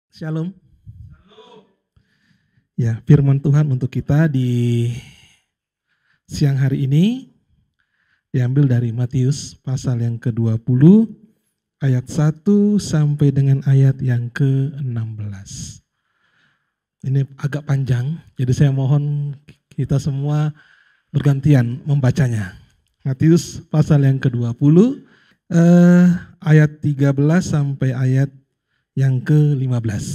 Shalom. Ya, firman Tuhan untuk kita di siang hari ini diambil dari Matius pasal yang ke-20 ayat 1 sampai dengan ayat yang ke-16. Ini agak panjang, jadi saya mohon kita semua bergantian membacanya. Matius pasal yang ke-20 ayat 13 sampai ayat yang ke-15.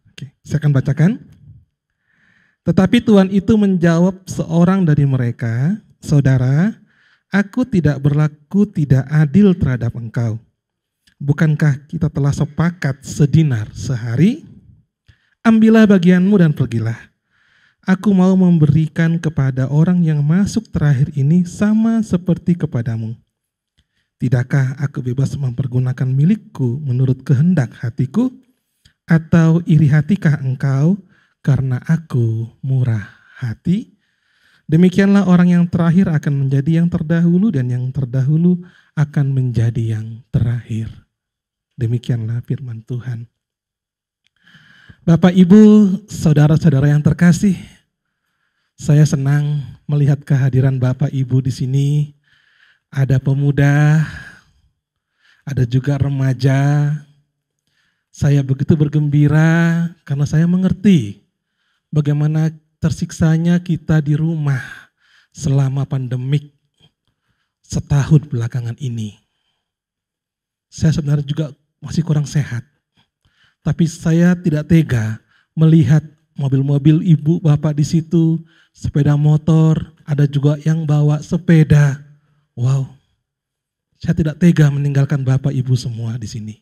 Oke, saya akan bacakan. Tetapi Tuhan itu menjawab seorang dari mereka, "Saudara, aku tidak berlaku tidak adil terhadap engkau. Bukankah kita telah sepakat sedinar sehari? Ambillah bagianmu dan pergilah. Aku mau memberikan kepada orang yang masuk terakhir ini sama seperti kepadamu. Tidakkah aku bebas mempergunakan milikku menurut kehendak hatiku? Atau iri hatikah engkau karena aku murah hati? Demikianlah orang yang terakhir akan menjadi yang terdahulu dan yang terdahulu akan menjadi yang terakhir." Demikianlah firman Tuhan. Bapak, Ibu, saudara-saudara yang terkasih, saya senang melihat kehadiran Bapak Ibu di sini. Ada pemuda, ada juga remaja. Saya begitu bergembira karena saya mengerti bagaimana tersiksanya kita di rumah selama pandemik setahun belakangan ini. Saya sebenarnya juga masih kurang sehat, tapi saya tidak tega melihat mobil-mobil ibu bapak di situ, sepeda motor, ada juga yang bawa sepeda. Wow, saya tidak tega meninggalkan bapak ibu semua di sini.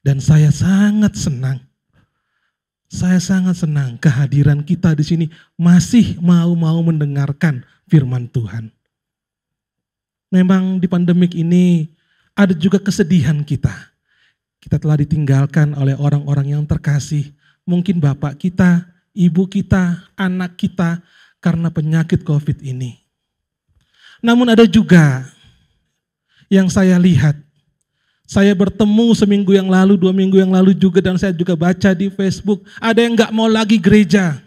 Dan saya sangat senang. Saya sangat senang kehadiran kita di sini masih mau mendengarkan firman Tuhan. Memang di pandemik ini ada juga kesedihan kita. Kita telah ditinggalkan oleh orang-orang yang terkasih. Mungkin bapak kita, ibu kita, anak kita karena penyakit COVID ini. Namun ada juga yang saya lihat. Saya bertemu seminggu yang lalu, 2 minggu yang lalu juga, dan saya juga baca di Facebook, ada yang gak mau lagi gereja.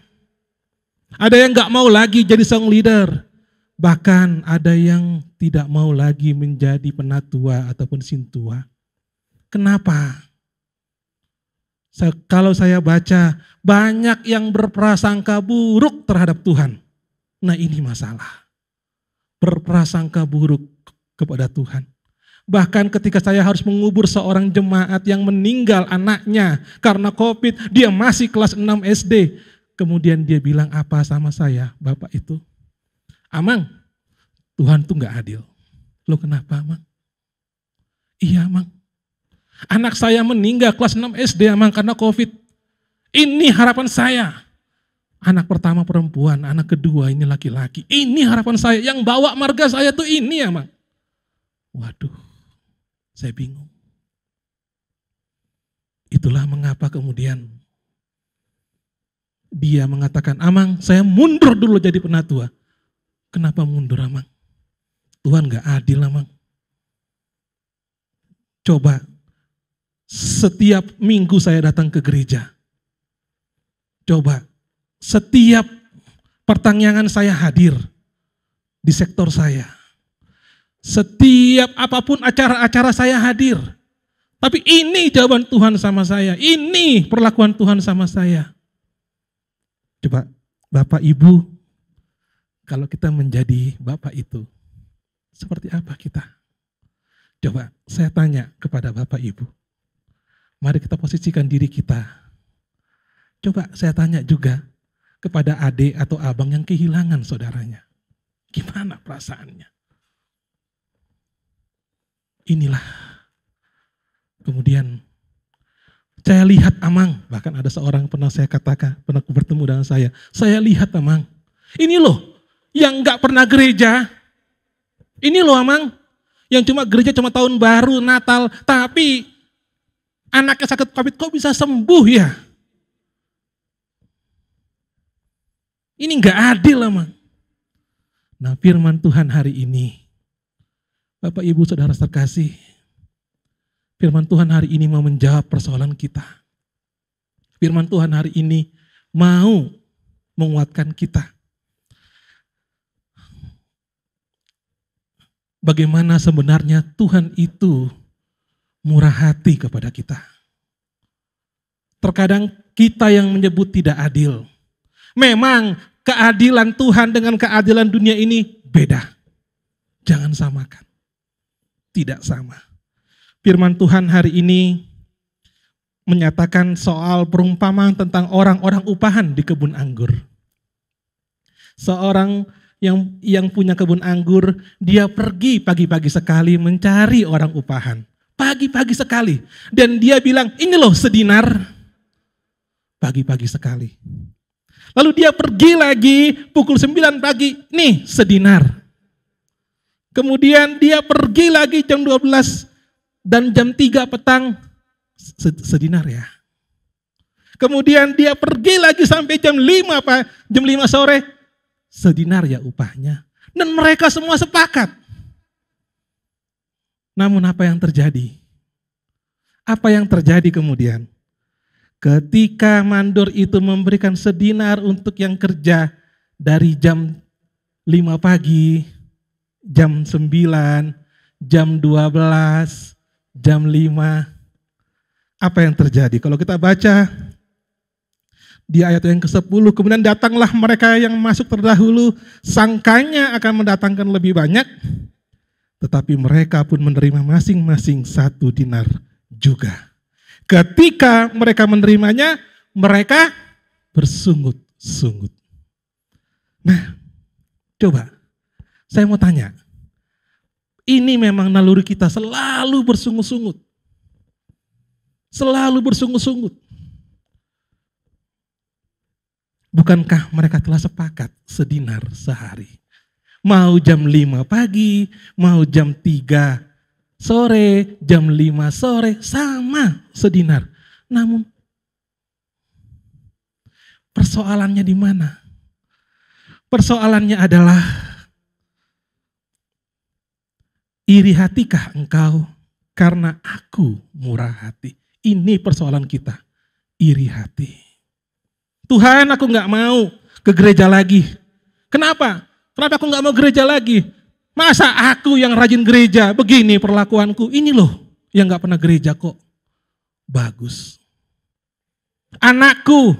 Ada yang gak mau lagi jadi song leader. Bahkan ada yang tidak mau lagi menjadi penatua ataupun sintua. Kenapa? Kalau saya baca, banyak yang berprasangka buruk terhadap Tuhan. Nah, ini masalah. Berprasangka buruk kepada Tuhan. Bahkan ketika saya harus mengubur seorang jemaat yang meninggal anaknya karena COVID, dia masih kelas 6 SD. Kemudian dia bilang apa sama saya, bapak itu? "Amang, Tuhan tuh gak adil." "Lo kenapa, Amang?" "Iya, Amang. Anak saya meninggal kelas 6 SD, Amang, karena COVID. Ini harapan saya. Anak pertama perempuan, anak kedua ini laki-laki. Ini harapan saya, yang bawa marga saya tuh ini, Amang." Waduh. Saya bingung. Itulah mengapa kemudian dia mengatakan, "Amang, saya mundur dulu jadi penatua." "Kenapa mundur, Amang? Tuhan gak adil, Amang. Coba, setiap minggu saya datang ke gereja. Coba, setiap pertanyaan saya hadir di sektor saya. Setiap apapun acara-acara saya hadir. Tapi ini jawaban Tuhan sama saya. Ini perlakuan Tuhan sama saya." Coba Bapak Ibu, kalau kita menjadi Bapak itu, seperti apa kita? Coba saya tanya kepada Bapak Ibu. Mari kita posisikan diri kita. Coba saya tanya juga kepada adik atau abang yang kehilangan saudaranya. Gimana perasaannya? Inilah. Kemudian saya lihat, Amang, bahkan ada seorang pernah saya katakan, pernah bertemu dengan saya lihat, Amang, ini loh yang gak pernah gereja, ini loh, Amang, yang cuma gereja cuma tahun baru, Natal, tapi anaknya sakit COVID kok bisa sembuh ya? Ini gak adil, Amang. Nah, firman Tuhan hari ini, Bapak Ibu Saudara terkasih, firman Tuhan hari ini mau menjawab persoalan kita. Firman Tuhan hari ini mau menguatkan kita. Bagaimana sebenarnya Tuhan itu murah hati kepada kita. Terkadang kita yang menyebut tidak adil. Memang keadilan Tuhan dengan keadilan dunia ini beda. Jangan samakan. Tidak sama. Firman Tuhan hari ini menyatakan soal perumpamaan tentang orang-orang upahan di kebun anggur. Seorang yang punya kebun anggur, dia pergi pagi-pagi sekali mencari orang upahan. Pagi-pagi sekali. Dan dia bilang, ini loh sedinar. Pagi-pagi sekali. Lalu dia pergi lagi pukul 9 pagi, nih sedinar. Kemudian dia pergi lagi jam 12 dan jam 3 petang, sedinar ya. Kemudian dia pergi lagi sampai jam 5 sore, sedinar ya upahnya. Dan mereka semua sepakat. Namun apa yang terjadi? Apa yang terjadi kemudian? Ketika mandor itu memberikan sedinar untuk yang kerja dari jam 5 pagi, jam 9, jam 12, jam 5, apa yang terjadi? Kalau kita baca di ayat yang ke-10, kemudian datanglah mereka yang masuk terdahulu, sangkanya akan mendatangkan lebih banyak, tetapi mereka pun menerima masing-masing 1 dinar juga. Ketika mereka menerimanya, mereka bersungut-sungut. Nah, coba, saya mau tanya, ini memang naluri kita selalu bersungut-sungut. Selalu bersungut-sungut. Bukankah mereka telah sepakat sedinar sehari? Mau jam 5 pagi, mau jam 3 sore, jam 5 sore, sama sedinar. Namun persoalannya di mana? Persoalannya adalah, iri hatikah engkau karena aku murah hati? Ini persoalan kita, iri hati. Tuhan, aku gak mau ke gereja lagi. Kenapa? Kenapa aku gak mau gereja lagi? Masa aku yang rajin gereja, begini perlakuanku. Ini loh yang gak pernah gereja kok. Bagus. Anakku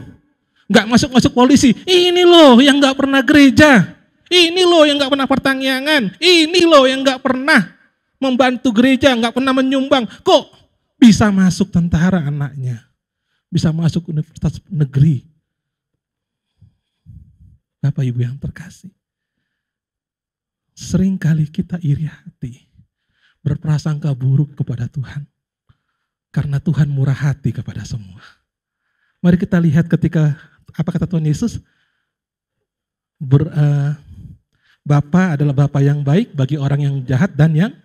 gak masuk-masuk polisi. Ini loh yang gak pernah gereja. Ini loh yang gak pernah pertangyangan. Ini loh yang gak pernah membantu gereja, gak pernah menyumbang. Kok bisa masuk tentara anaknya? Bisa masuk universitas negeri? Bapak Ibu yang terkasih. Seringkali kita iri hati, berprasangka buruk kepada Tuhan. Karena Tuhan murah hati kepada semua. Mari kita lihat ketika, apa kata Tuhan Yesus? Bapa adalah Bapa yang baik bagi orang yang jahat dan yang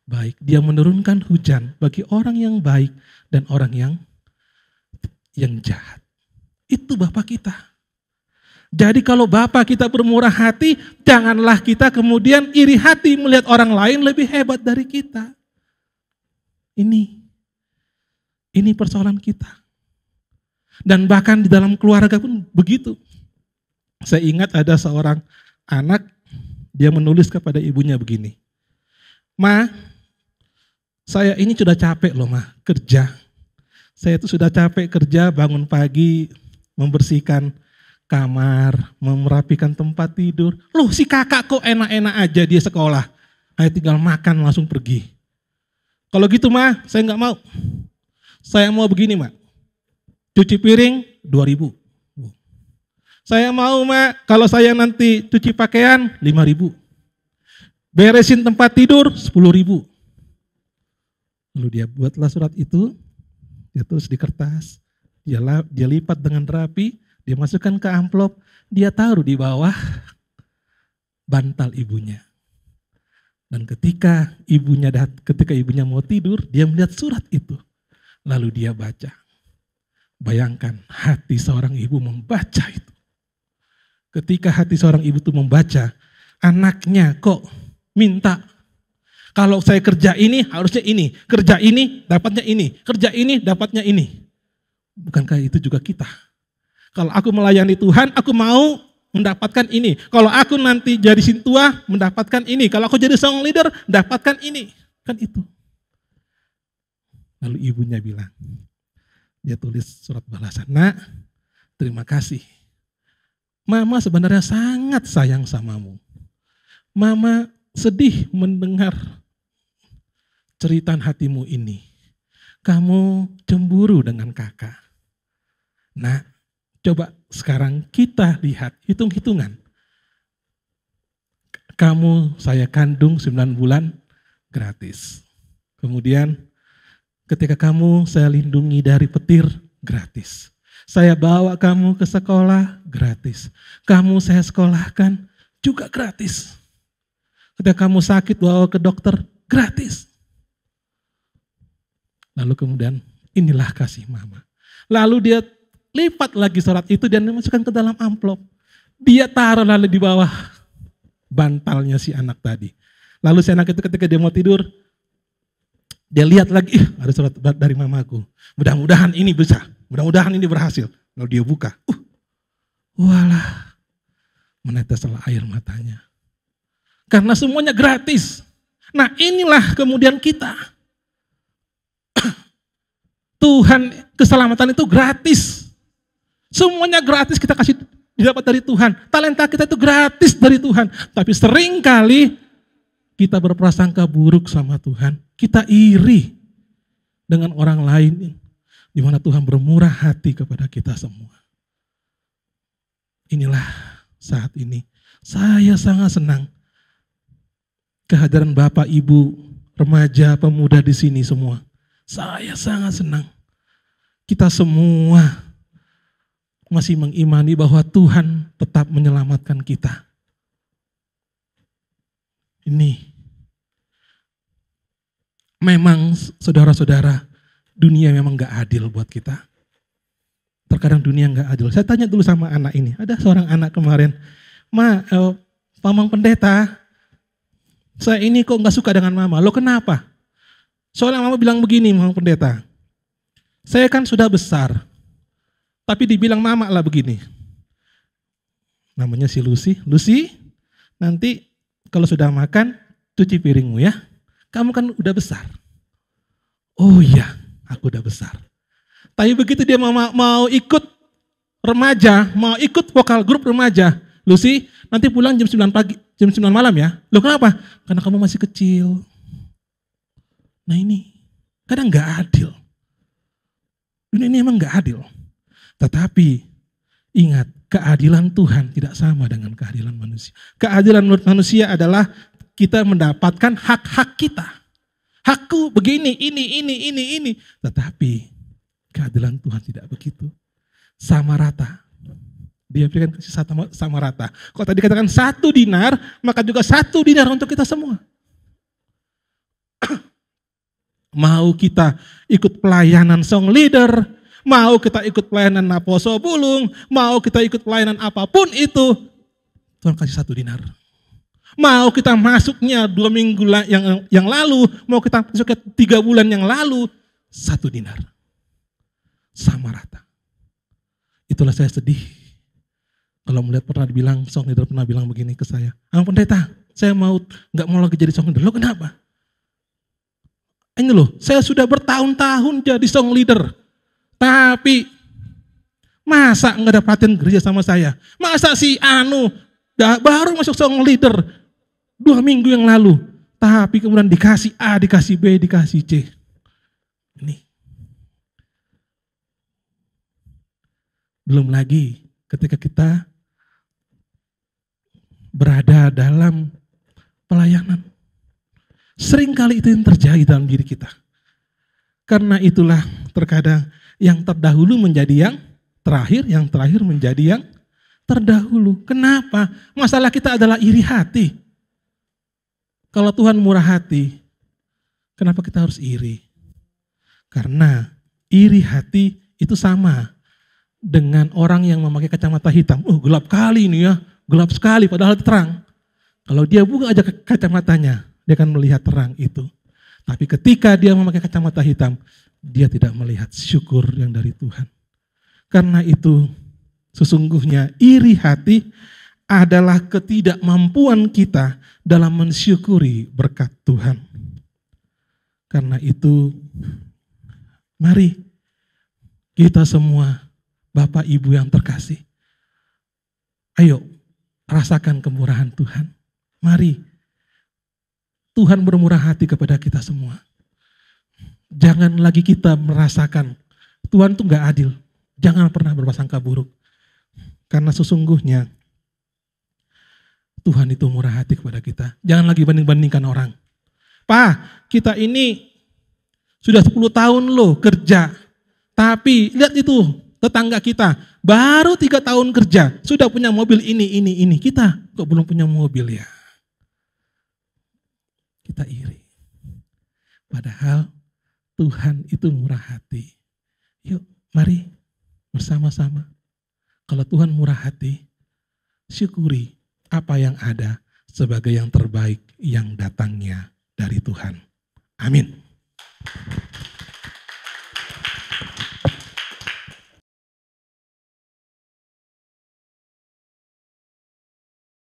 baik. Dia menurunkan hujan bagi orang yang baik dan orang yang jahat. Itu Bapa kita. Jadi kalau Bapa kita bermurah hati, janganlah kita kemudian iri hati melihat orang lain lebih hebat dari kita. Ini persoalan kita. Dan bahkan di dalam keluarga pun begitu. Saya ingat ada seorang anak, dia menulis kepada ibunya begini. Ma, saya ini sudah capek loh ma, kerja. Saya itu sudah capek kerja, bangun pagi, membersihkan kamar, merapikan tempat tidur. Loh si kakak kok enak-enak aja dia sekolah. Saya tinggal makan langsung pergi. Kalau gitu mah saya nggak mau. Saya mau begini mak. Cuci piring 2.000. Saya mau mak kalau saya nanti cuci pakaian 5.000. Beresin tempat tidur 10.000. Lalu dia buatlah surat itu. Dia tulis di kertas. Dia lipat dengan rapi. Dia masukkan ke amplop, dia taruh di bawah bantal ibunya. Dan ketika ibunya mau tidur, dia melihat surat itu. Lalu dia baca. Bayangkan hati seorang ibu membaca itu. Ketika hati seorang ibu itu membaca, anaknya kok minta, kalau saya kerja ini harusnya ini, kerja ini dapatnya ini, kerja ini dapatnya ini. Bukankah itu juga kita? Kalau aku melayani Tuhan, aku mau mendapatkan ini. Kalau aku nanti jadi sintua, mendapatkan ini. Kalau aku jadi song leader, dapatkan ini. Kan itu. Lalu ibunya bilang, dia tulis surat balasan, "Nak, terima kasih. Mama sebenarnya sangat sayang samamu. Mama sedih mendengar ceritaan hatimu ini. Kamu cemburu dengan kakak. Nah, coba sekarang kita lihat hitung-hitungan. Kamu saya kandung 9 bulan gratis. Kemudian ketika kamu saya lindungi dari petir gratis. Saya bawa kamu ke sekolah gratis. Kamu saya sekolahkan juga gratis. Ketika kamu sakit bawa ke dokter gratis. Lalu kemudian inilah kasih mama. Lalu dia lipat lagi surat itu dan dimasukkan ke dalam amplop. Dia taruh lalu di bawah bantalnya si anak tadi. Lalu si anak itu ketika dia mau tidur, dia lihat lagi, ada surat dari mamaku. Mudah-mudahan ini bisa, mudah-mudahan ini berhasil. Lalu dia buka, walah, meneteslah air matanya. Karena semuanya gratis. Nah inilah kemudian kita. Tuhan, keselamatan itu gratis. Semuanya gratis kita kasih didapat dari Tuhan. Talenta kita itu gratis dari Tuhan. Tapi seringkali kita berprasangka buruk sama Tuhan. Kita iri dengan orang lain. Di mana Tuhan bermurah hati kepada kita semua. Inilah saat ini. Saya sangat senang. Kehadiran Bapak, Ibu, remaja, pemuda di sini semua. Saya sangat senang. Kita semua masih mengimani bahwa Tuhan tetap menyelamatkan kita. Ini memang saudara-saudara, dunia memang gak adil buat kita. Terkadang dunia gak adil. Saya tanya dulu sama anak ini, ada seorang anak kemarin, Mamang Pendeta, saya ini kok gak suka dengan mama, lo kenapa? Soalnya mama bilang begini, Mamang Pendeta, saya kan sudah besar, tapi dibilang mama lah begini. Namanya si Lucy, nanti kalau sudah makan, cuci piringmu ya. Kamu kan udah besar. Oh iya, aku udah besar. Tapi begitu dia mau ikut remaja, mau ikut vokal grup remaja, Lucy, nanti pulang jam 9 pagi, jam 9 malam ya. Loh kenapa? Karena kamu masih kecil. Nah ini, kadang gak adil. Dunia ini emang gak adil. Tetapi, ingat, keadilan Tuhan tidak sama dengan keadilan manusia. Keadilan menurut manusia adalah kita mendapatkan hak-hak kita. Hakku begini, ini. Tetapi keadilan Tuhan tidak begitu. Sama rata. Dia berikan kasih sama rata. Kalau tadi katakan 1 dinar, maka juga 1 dinar untuk kita semua. Mau kita ikut pelayanan song leader, mau kita ikut pelayanan naposo bulung, mau kita ikut pelayanan apapun itu, Tuhan kasih 1 dinar. Mau kita masuknya 2 minggu yang lalu, mau kita masuknya 3 bulan yang lalu, 1 dinar. Sama rata. Itulah saya sedih. Kalau melihat pernah dibilang, song leader pernah bilang begini ke saya, Pendeta, saya nggak mau lagi jadi song leader. Lo kenapa? Ini loh, saya sudah bertahun-tahun jadi song leader. Tapi masa nggak ada pelatihan gereja sama saya? Masa si baru masuk song leader 2 minggu yang lalu, tapi kemudian dikasih A, dikasih B, dikasih C. Ini. Belum lagi ketika kita berada dalam pelayanan. Seringkali itu yang terjadi dalam diri kita. Karena itulah terkadang yang terdahulu menjadi yang terakhir menjadi yang terdahulu. Kenapa? Masalah kita adalah iri hati. Kalau Tuhan murah hati, kenapa kita harus iri? Karena iri hati itu sama dengan orang yang memakai kacamata hitam. Gelap kali ini ya, gelap sekali padahal terang. Kalau dia buka aja kacamatanya, dia akan melihat terang itu. Tapi ketika dia memakai kacamata hitam, dia tidak melihat syukur yang dari Tuhan. Karena itu sesungguhnya iri hati adalah ketidakmampuan kita dalam mensyukuri berkat Tuhan. Karena itu mari kita semua Bapak Ibu yang terkasih, ayo rasakan kemurahan Tuhan. Mari Tuhan bermurah hati kepada kita semua. Jangan lagi kita merasakan Tuhan itu gak adil. Jangan pernah berprasangka buruk. Karena sesungguhnya Tuhan itu murah hati kepada kita. Jangan lagi banding-bandingkan orang. Pak, kita ini sudah 10 tahun loh kerja. Tapi lihat itu tetangga kita baru 3 tahun kerja. Sudah punya mobil ini. Kita kok belum punya mobil ya? Kita iri. Padahal Tuhan itu murah hati. Yuk mari bersama-sama. Kalau Tuhan murah hati, syukuri apa yang ada sebagai yang terbaik yang datangnya dari Tuhan. Amin.